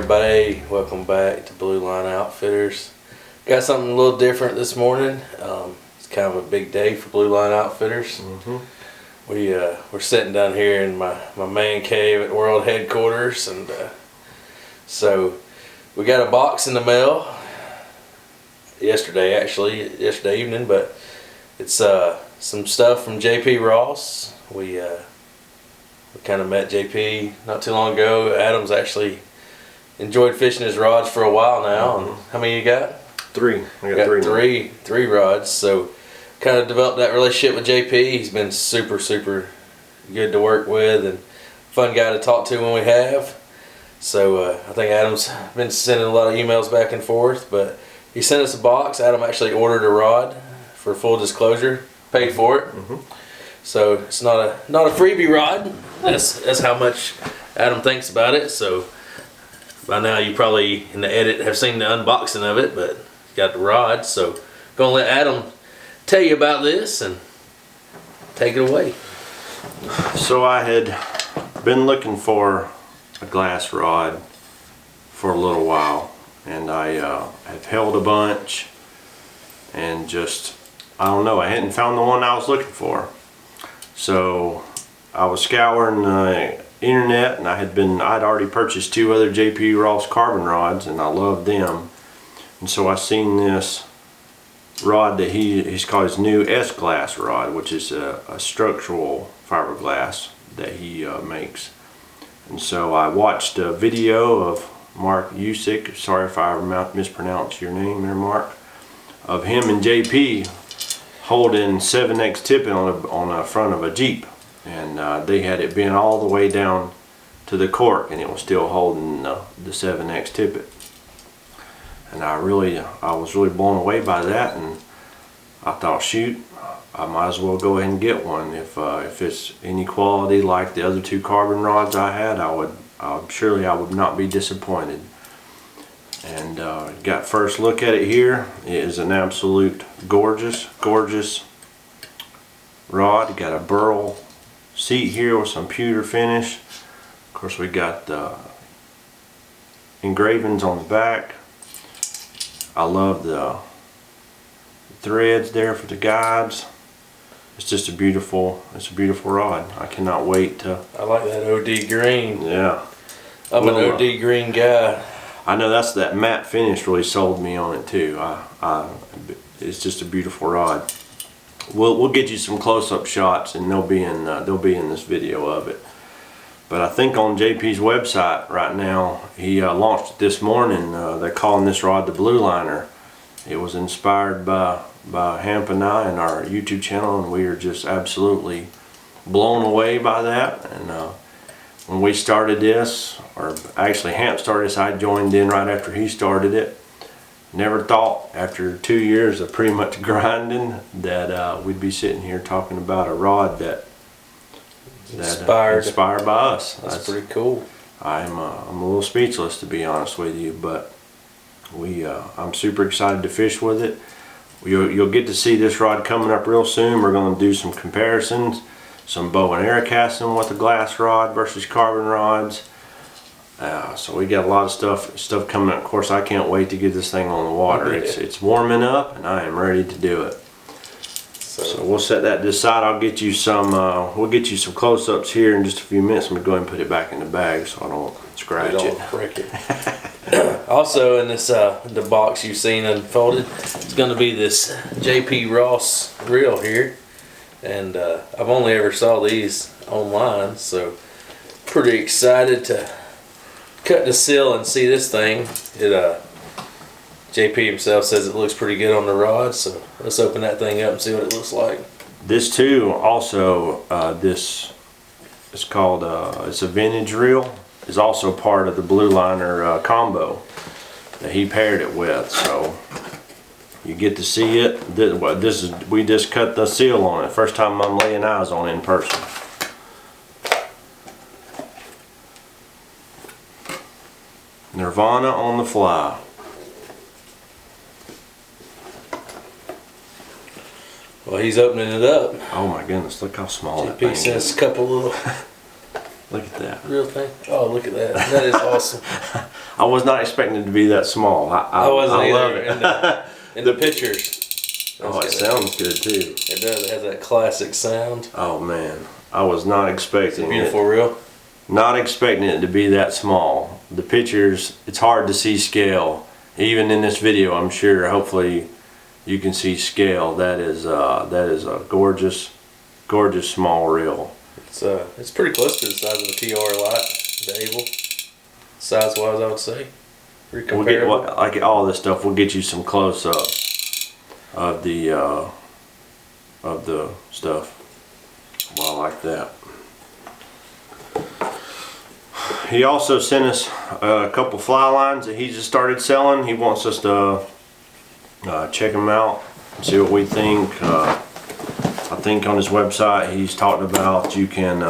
everybody, welcome back to Blue Line Outfitters. Got something a little different this morning. It's kind of a big day for Blue Line Outfitters. We're sitting down here in my man cave at World Headquarters, and so we got a box in the mail yesterday evening, but it's some stuff from JP Ross. We kind of met JP not too long ago. Adam's actually enjoyed fishing his rods for a while now. And how many you got? Three. I got three rods. So kind of developed that relationship with JP. He's been super good to work with and fun guy to talk to when we have. So I think Adam's been sending a lot of emails back and forth, but he sent us a box. Adam actually ordered a rod, for full disclosure, paid for it. So it's not a freebie rod. That's how much Adam thinks about it. So by now you probably in the edit have seen the unboxing of it, but got the rod. So gonna let Adam tell you about this and take it away. So I had been looking for a glass rod for a little while, and I have held a bunch and just, I don't know, I hadn't found the one I was looking for. So I was scouring the internet, and I'd already purchased two other JP Ross carbon rods, and I loved them. And so I seen this rod that he's called his new S-Glass rod, which is a structural fiberglass that he makes. And so I watched a video of Mark Usick, sorry if I mispronounced your name there, Mark, of him and JP holding 7X tippet on the front of a Jeep, and they had it bent all the way down to the cork, and it was still holding the 7X tippet. And I was really blown away by that, and I thought, shoot, I might as well go ahead and get one. If it's any quality like the other two carbon rods I had, surely I would not be disappointed. And got first look at it here. It is an absolute gorgeous rod. Got a burl seat here with some pewter finish. Of course, we got engravings on the back. I love the threads there for the guides. It's just a beautiful rod. I cannot wait to. I like that OD green. Yeah, I'm an OD green guy. I know that matte finish really sold me on it too. It's just a beautiful rod. We'll get you some close-up shots, and they'll be in this video of it. But I think on JP's website right now, he launched it this morning. They're calling this rod the Blue Liner. It was inspired by Hamp and I and our YouTube channel, and we are just absolutely blown away by that. And when we started this, or actually Hamp started this, I joined in right after he started it. Never thought after 2 years of pretty much grinding that we'd be sitting here talking about a rod that inspired by us. That's pretty cool. I'm a little speechless, to be honest with you, but I'm super excited to fish with it. You'll get to see this rod coming up real soon. We're going to do some comparisons, some bow and arrow casting with the glass rod versus carbon rods. So we got a lot of stuff coming up. Of course, I can't wait to get this thing on the water. It's warming up, and I am ready to do it. So we'll set that to the side. I'll get you some. We'll get you some close-ups here in just a few minutes. I'm gonna go ahead and put it back in the bag so I don't scratch it. Break it. Also, in this the box you've seen unfolded, it's going to be this JP Ross reel here, and I've only ever saw these online, so pretty excited to cut the seal and see this thing. JP himself says it looks pretty good on the rod, so let's open that thing up and see what it looks like. This too, also, this is called, it's a vintage reel, is also part of the Blue Liner combo that he paired it with. So you get to see it. We just cut the seal on it. First time I'm laying eyes on it in person. Nirvana on the fly. Well, he's opening it up. Oh my goodness, look how small that thing is. JP says a couple little Look at that. Real thing. Oh, look at that. That is awesome. I was not expecting it to be that small. I wasn't I love either. it. In the pictures. Oh, it sounds good too. It does. It has that classic sound. Oh man, I was not expecting Beautiful it. reel. Not expecting it to be that small. The pictures, it's hard to see scale. Even in this video, I'm sure, hopefully, you can see scale. That is a gorgeous, gorgeous small reel. It's pretty close to the size of the TR light, the Able. Size wise, I would say. Pretty comparable. Like all this stuff, we'll get you some close-ups of the stuff. Well, I like that. He also sent us a couple fly lines that he just started selling. He wants us to check them out, see what we think. I think on his website he's talked about you can,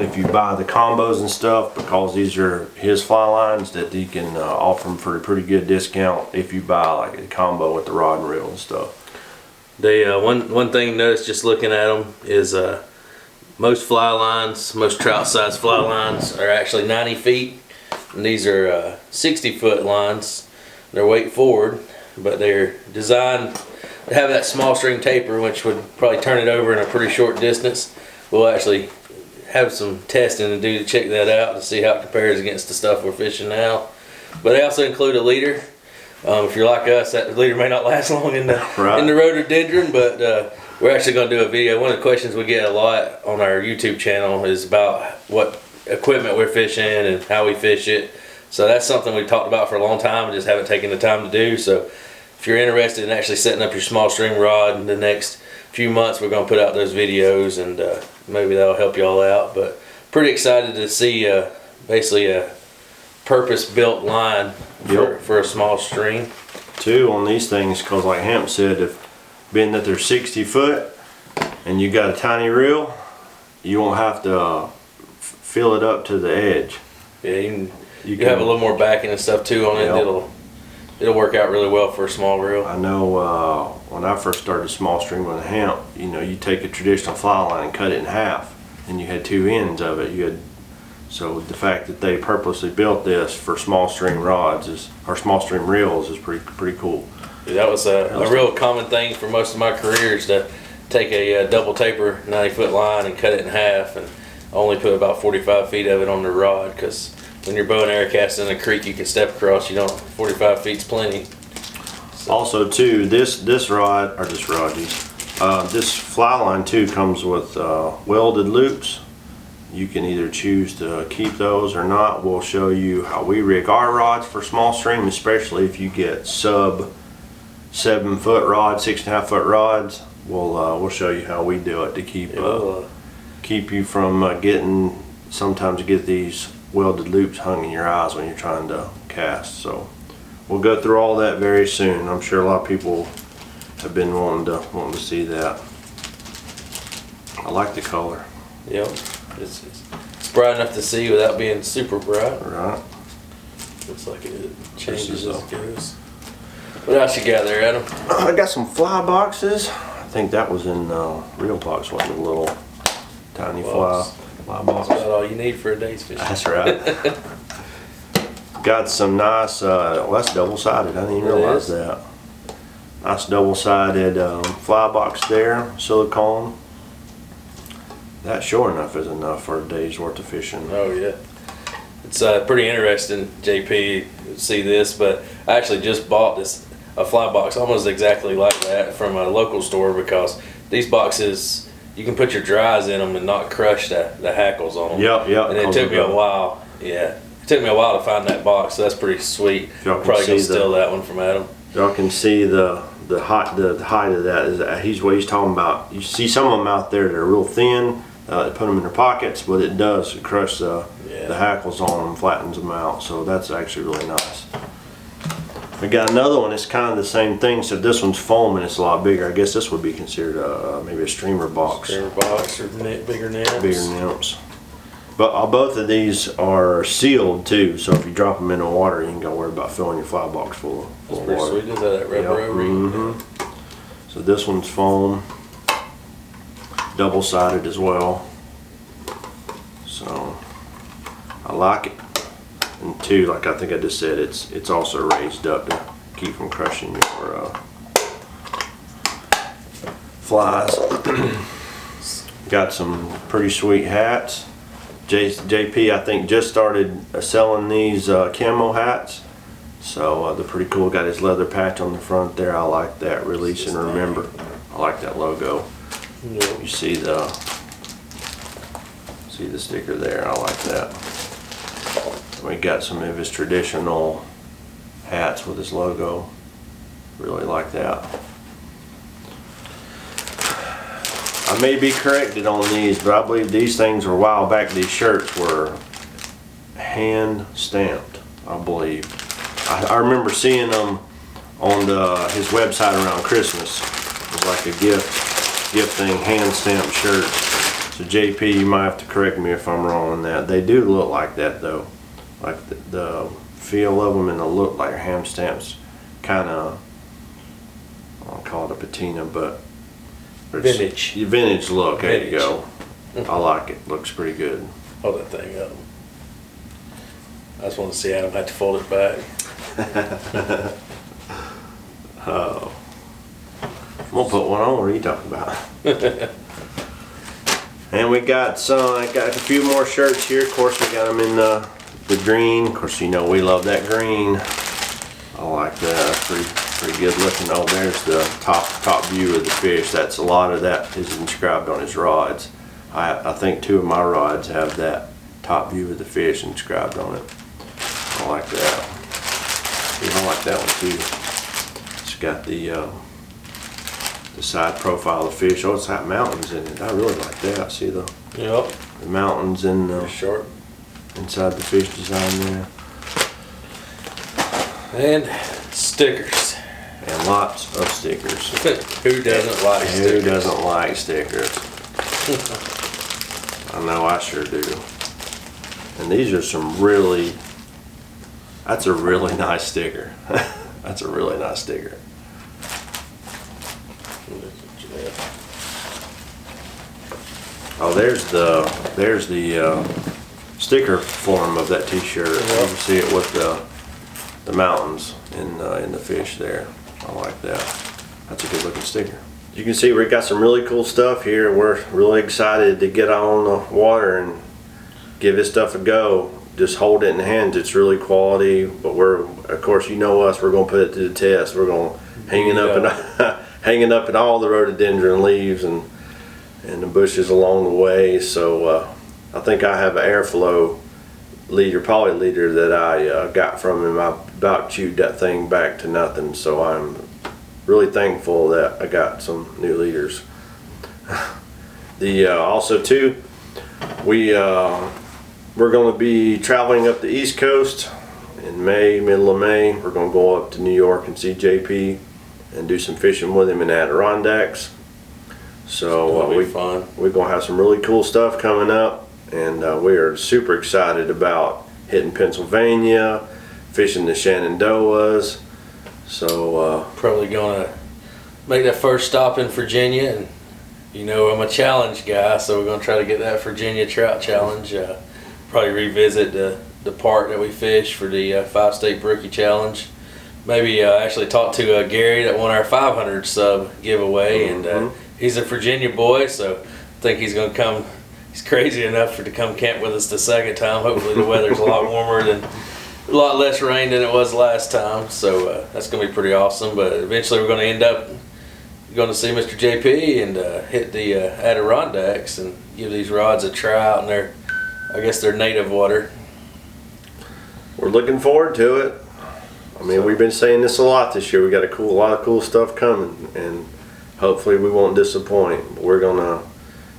if you buy the combos and stuff, because these are his fly lines, that he can offer them for a pretty good discount if you buy like a combo with the rod and reel and stuff. They one thing noticed just looking at them is most fly lines, most trout size fly lines are actually 90 feet, and these are 60-foot lines. They're weight forward, but they're designed to have that small string taper, which would probably turn it over in a pretty short distance. We'll actually have some testing to do to check that out to see how it compares against the stuff we're fishing now. But they also include a leader. If you're like us, that leader may not last long in the rhododendron, but we're actually going to do a video. One of the questions we get a lot on our YouTube channel is about what equipment we're fishing and how we fish it. So that's something we've talked about for a long time and just haven't taken the time to do. So if you're interested in actually setting up your small string rod in the next few months, we're going to put out those videos, and maybe that'll help you all out. But pretty excited to see basically a purpose-built line for a small string. Too on these things, because like Hemp said, if being that they're 60 foot and you got a tiny reel, you won't have to fill it up to the edge. Yeah, you have a little more backing and stuff too on it. It'll work out really well for a small reel. I know when I first started small string with Hemp, you take a traditional fly line and cut it in half, and you had two ends of it. So the fact that they purposely built this for small string rods or small string reels is pretty cool. Yeah, that was a real common thing for most of my career, is to take a double taper 90-foot line and cut it in half, and only put about 45 feet of it on the rod, because when you're bow and arrow casting in a creek you can step across, 45 feet's plenty. So. Also too, this fly line too comes with welded loops. You can either choose to keep those or not. We'll show you how we rig our rods for small string, especially if you get sub 7-foot rods, 6.5-foot rods. We'll show you how we do it to keep you from sometimes get these welded loops hung in your eyes when you're trying to cast. So we'll go through all that very soon. I'm sure a lot of people have been wanting to see that. I like the color. Yep. It's bright enough to see without being super bright. Right. Looks like it changes as it goes. What else you got there, Adam? I got some fly boxes. I think that was in real box, wasn't it? A little tiny fly box. That's about all you need for a day's fishing. That's right. Got some nice, well, that's double-sided. I didn't even realize that. Nice double-sided fly box there, silicone. That sure enough is enough for a day's worth of fishing. Oh yeah, it's pretty interesting, JP, to see this. But I actually just bought a fly box almost exactly like that from a local store, because these boxes, you can put your dries in them and not crush the hackles on them. Yep. And it took me a while. Yeah, it took me a while to find that box, so that's pretty sweet. I'm probably gonna steal that one from Adam. Y'all can see the height of that. Is what he's talking about. You see some of them out there that are real thin. They put them in their pockets, but it does crush the hackles on them, flattens them out. So that's actually really nice. We got another one. It's kind of the same thing. So this one's foam and it's a lot bigger. I guess this would be considered maybe a streamer box. Streamer box or bigger nymphs. Bigger nymphs. But both of these are sealed too. So if you drop them in the water, you ain't gonna worry about filling your fly box full of water. That's pretty sweet. Is that rubber ring? So this one's foam. Double-sided as well. So like it. And two, like I think I just said, it's also raised up to keep from crushing your flies. Got some pretty sweet hats. JP, I think, just started selling these camo hats. So they're pretty cool. Got his leather patch on the front there. I like that. Release and remember. I like that logo. Yeah. You see the sticker there. I like that. We got some of his traditional hats with his logo. Really like that. I may be corrected on these, but I believe these things were a while back. These shirts were hand stamped, I believe. I remember seeing them on his website around Christmas. It was like a gift thing, hand stamped shirts. So JP, you might have to correct me if I'm wrong on that. They do look like that though, like the feel of them and the look like hand stamps. Kind of, I don't call it a patina, but Vintage. Vintage look. There you Vintage. go. I like it. Looks pretty good. Hold that thing up. I just want to see Adam have to fold it back. Oh. We'll put one on. What are you talking about? And we got a few more shirts here. Of course, we got them in the green. Of course, you know we love that green. I like that. Pretty good looking. Oh, there's the top view of the fish. That's a lot of that is inscribed on his rods. I think two of my rods have that top view of the fish inscribed on it. I like that. Yeah, I like that one too. It's got the side profile of the fish. Oh, it's got mountains in it. I really like that. See the mountains in Short. inside the fish design there. And stickers. And lots of stickers. Who doesn't like stickers? Who doesn't like stickers? I know I sure do. And these are some really, that's a really nice sticker. That's a really nice sticker. Oh, there's the sticker form of that t-shirt. You can see it with the mountains in the fish there. I like that. That's a good looking sticker. You can see we got some really cool stuff here. We're really excited to get on the water and give this stuff a go. Just hold it in the hands. It's really quality, but of course, you know us, we're gonna put it to the test. We're gonna hang it up in all the rhododendron leaves and the bushes along the way. So I think I have an airflow leader, poly leader that I got from him. I about chewed that thing back to nothing. So I'm really thankful that I got some new leaders. Also too, we're going to be traveling up the East Coast in May, middle of May. We're going to go up to New York and see JP and do some fishing with him in Adirondacks. So we're going to have some really cool stuff coming up, and we are super excited about hitting Pennsylvania, fishing the Shenandoahs. So probably gonna make that first stop in Virginia, and you know I'm a challenge guy, so we're gonna try to get that Virginia trout challenge. Probably revisit the park that we fished for the 5-state brookie challenge. Maybe actually talk to Gary that won our 500 sub giveaway, and he's a Virginia boy, so I think he's gonna come. He's crazy enough to come camp with us the second time. Hopefully the weather's a lot warmer than. A lot less rain than it was last time, so that's going to be pretty awesome. But eventually we're going to end up going to see Mr. JP and hit the Adirondacks and give these rods a try out in their, I guess, their native water. We're looking forward to it. I mean, we've been saying this a lot this year. We got a lot of cool stuff coming, and hopefully we won't disappoint. But we're going to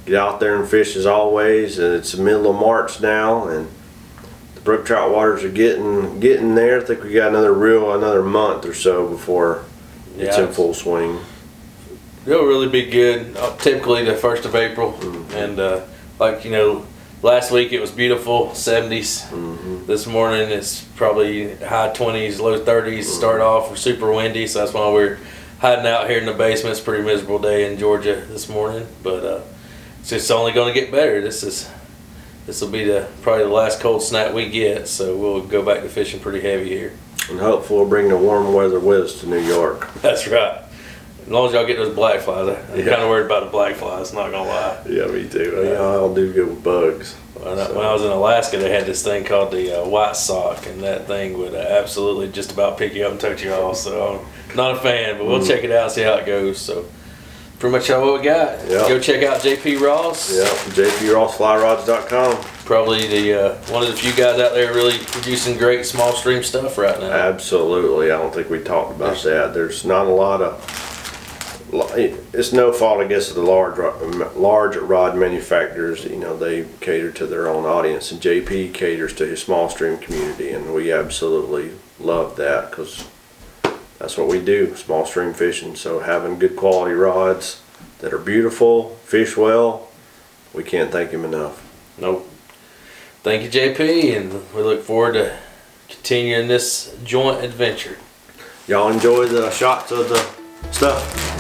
get out there and fish as always. And it's the middle of March now, and brook trout waters are getting there. I think we got another month or so before it's in full swing. It'll really be good. Typically the 1st of April, and like you know, last week it was beautiful, 70s. This morning it's probably high 20s, low 30s. Start off, we're super windy, so that's why we're hiding out here in the basement. It's a pretty miserable day in Georgia this morning, but it's just only going to get better. This is this will be probably the last cold snap we get, so we'll go back to fishing pretty heavy here. And hopefully we'll bring the warm weather with us to New York. That's right. As long as y'all get those black flies. I'm kind of worried about the black flies, not gonna lie. Yeah, me too. Y'all do good with bugs. When I was in Alaska, they had this thing called the white sock, and that thing would absolutely just about pick you up and touch you off. So I'm not a fan, but we'll check it out and see how it goes. So pretty much all what we got. Yep. Go check out JP Ross. Yeah, jprossflyrods.com. Probably the one of the few guys out there really producing great small stream stuff right now. Absolutely. I don't think we talked about that. There's not a lot of. It's no fault, I guess, of the large rod manufacturers. You know, they cater to their own audience, and JP caters to his small stream community, and we absolutely love that because that's what we do, small stream fishing. So having good quality rods that are beautiful, fish well, we can't thank him enough. Nope. Thank you, JP, and we look forward to continuing this joint adventure. Y'all enjoy the shots of the stuff.